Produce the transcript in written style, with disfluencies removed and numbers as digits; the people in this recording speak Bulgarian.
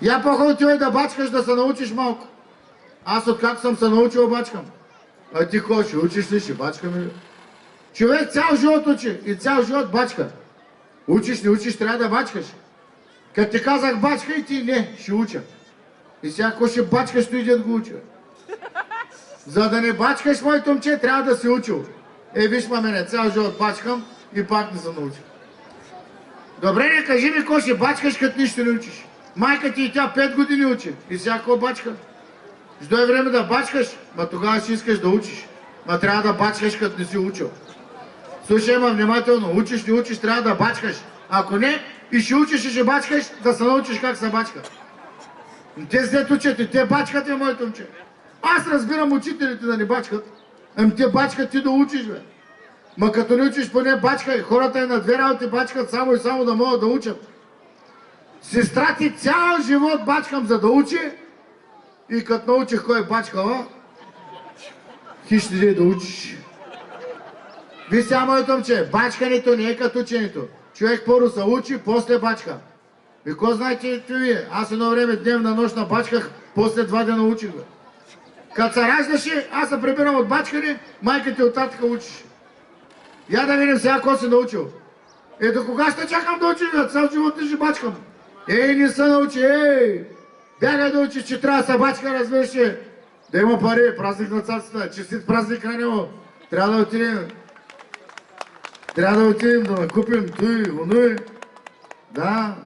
Я по-хубаво ти да бачкаш, да се научиш малко. Аз откак съм се научил бачкам. А ти какво, ще учиш ли, ще бачкаме ли? Човек цял живот учи и цял живот бачка. Учиш, не учиш, трябва да бачкаш. Като ти казах бачкай, ти не, ще уча. И сега ако ще бачкаш, той иде да го уча. За да не бачкаш, моето момче, трябва да си учил. Виж мене, цял живот бачкам и пак не съм научил. Добре, не кажи ми, какво ще бачкаш, като нищо не учиш. Майка ти и тя 5 години учи. И сега какво бачка? Ще дойде време да бачкаш, ма тогава ще искаш да учиш. Ма трябва да бачкаш, като не си учил. Слушай, ма внимателно, учиш, не учиш, трябва да бачкаш. Ако не, и ще учиш и ще бачкаш, да се научиш как се бачка. Те след учат и те бачкат, моето момче. Аз разбирам учителите да не бачкат. Ами те бачкат, ти да учиш, бе. Ма като не учиш, поне бачкай. Хората на две работи бачкат само и само да могат да учат. Сестра ти цял живот бачкам, за да учи. И като научих кой е бачкала, хищ ли да учиш. Виж сега, моето момче, бачкането не е като ученето. Човек първо се учи, после бачка. И какво знаете вие? Аз едно време дневна нощна бачках, после 2 дена научих. Като се раждаше, аз се прибирам от бачкане, майка ти от татъка учиш. Я да видим сега какво си научил. До кога ще чакам да учиш, бе? Цял живот не ще бачкам. Не се научи, бягай да учиш, че трябва да се бачка, разбираш, да има пари, празник на царствата, честит празник на него. Трябва да отидем. Трябва да отидем да накупим той, онуй. Да.